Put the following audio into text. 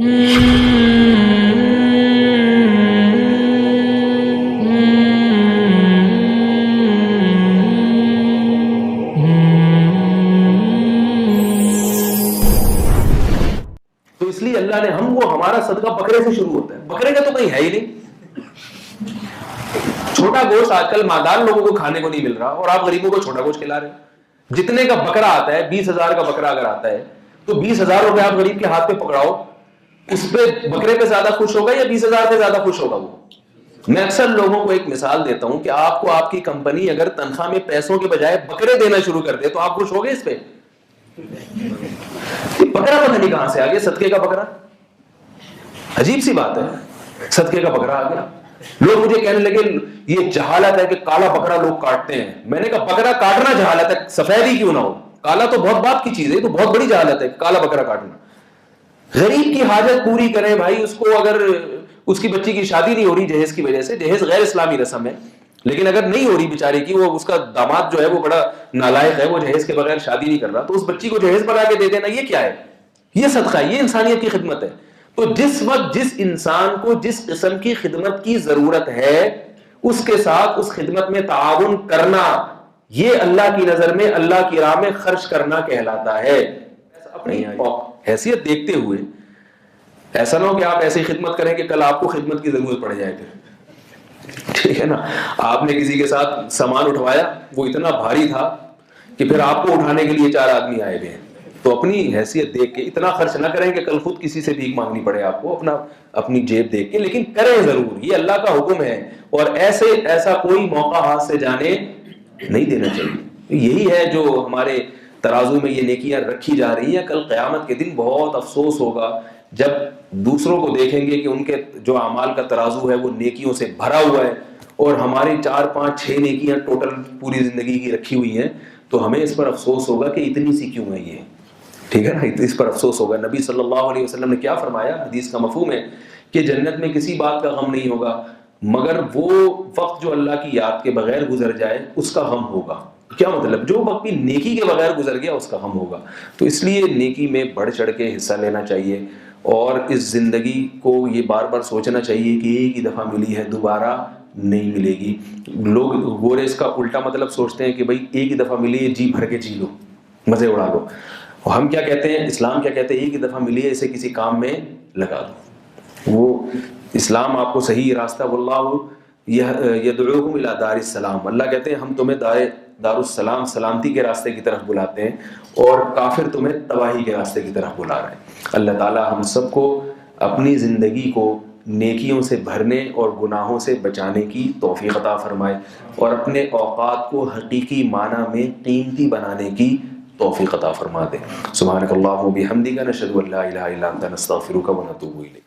تو اس لیے اللہ نے ہم کو, ہمارا صدقہ بکرے سے شروع ہوتا ہے. بکرے کا تو کہیں ہے ہی نہیں. چھوٹا گوشت آج کل مالدار لوگوں کو کھانے کو نہیں مل رہا اور آپ غریبوں کو چھوٹا گوشت کھلا رہے ہیں. جتنے کا بکرا آتا ہے, 20,000 کا بکرا اگر آتا ہے تو 20,000 روپے آپ غریب کے ہاتھ پہ پکڑاؤ, اس پہ بکرے پہ زیادہ خوش ہوگا یا 20,000 پہ زیادہ خوش ہوگا وہ؟ میں اکثر لوگوں کو ایک مثال دیتا ہوں کہ آپ کو آپ کی کمپنی اگر تنخواہ میں پیسوں کے بجائے بکرے دینا شروع کر دے تو آپ خوش ہوگے اس پہ؟ بکرا پتہ نہیں کہاں سے آ گیا, صدقے کا بکرا. عجیب سی بات ہے, صدقے کا بکرا آ گیا. لوگ مجھے کہنے لگے یہ جہالت ہے کہ کالا بکرا لوگ کاٹتے ہیں. میں نے کہا بکرا کاٹنا جہالت ہے, سفید ہی کیوں نہ ہو. کالا تو بہت بات کی چیز ہے, تو بہت بڑی جہالت ہے کالا بکرا کاٹنا. غریب کی حاجت پوری کریں بھائی. اس کو اگر اس کی بچی کی شادی نہیں ہو رہی جہیز کی وجہ سے, جہیز غیر اسلامی رسم ہے, لیکن اگر نہیں ہو رہی بیچارے کی, وہ اس کا داماد جو ہے وہ بڑا نالائق ہے, وہ جہیز کے بغیر شادی نہیں کر رہا, تو اس بچی کو جہیز بنا کے دے دینا یہ کیا ہے؟ یہ صدقہ ہے, یہ انسانیت کی خدمت ہے. تو جس وقت جس انسان کو جس قسم کی خدمت کی ضرورت ہے اس کے ساتھ اس خدمت میں تعاون کرنا, یہ اللہ کی نظر میں اللہ کی راہ میں خرچ کرنا کہلاتا ہے. اپنی حیثیت دیکھتے ہوئے ایسا نہ ہو کہ آپ ایسی خدمت کریں کہ کل آپ کو خدمت کی ضرورت پڑ جائے. ٹھیک ہے نا, آپ نے کسی کے ساتھ سامان اٹھوایا, وہ اتنا بھاری تھا کہ پھر آپ کو اٹھانے کے لیے 4 آدمی آئے ہوئے ہیں, تو اپنی حیثیت دیکھ کے اتنا خرچ نہ کریں کہ کل خود کسی سے بھیک مانگنی پڑے آپ کو, اپنی جیب دیکھ کے, لیکن کریں ضرور, یہ اللہ کا حکم ہے. اور ایسا کوئی موقع ہاتھ سے جانے نہیں دینا چاہیے. یہی ہے جو ہمارے ترازو میں یہ نیکیاں رکھی جا رہی ہیں. کل قیامت کے دن بہت افسوس ہوگا جب دوسروں کو دیکھیں گے کہ ان کے جو اعمال کا ترازو ہے وہ نیکیوں سے بھرا ہوا ہے اور ہماری 4 5 6 نیکیاں ٹوٹل پوری زندگی کی رکھی ہوئی ہیں, تو ہمیں اس پر افسوس ہوگا کہ اتنی سی کیوں ہے یہ. ٹھیک ہے نا, اس پر افسوس ہوگا. نبی صلی اللہ علیہ وسلم نے کیا فرمایا, حدیث کا مفہوم ہے کہ جنت میں کسی بات کا غم نہیں ہوگا مگر وہ وقت جو اللہ کی یاد کے بغیر گزر جائے اس کا غم ہوگا. کیا مطلب؟ جو وقت بھی نیکی کے بغیر گزر گیا اس کا غم ہوگا. تو اس لیے نیکی میں بڑھ چڑھ کے حصہ لینا چاہیے اور اس زندگی کو یہ بار بار سوچنا چاہیے کہ ایک ہی دفعہ ملی ہے, دوبارہ نہیں ملے گی. لوگ گورے اس کا الٹا مطلب سوچتے ہیں کہ بھائی ایک ہی دفعہ ملی ہے, جی بھر کے جی لو, مزے اڑا لو. ہم کیا کہتے ہیں, اسلام کیا کہتے ہیں, ایک ہی دفعہ ملی ہے اسے کسی کام میں لگا دو. وہ اسلام آپ کو صحیح راستہ, واللہ یدعوکم الی دار السلام, اللہ کہتے ہیں ہم تمہیں دار السلام, سلامتی کے راستے کی طرف بلاتے ہیں, اور کافر تمہیں تباہی کے راستے کی طرف بلا رہے ہیں. اللہ تعالی ہم سب کو اپنی زندگی کو نیکیوں سے بھرنے اور گناہوں سے بچانے کی توفیق عطا فرمائے, اور اپنے اوقات کو حقیقی معنی میں قیمتی بنانے کی توفیق عطا فرما دے. سبحانک اللہم و بحمدک, نشہد ان لا الہ الا انت, نستغفرک و نتوب الیک.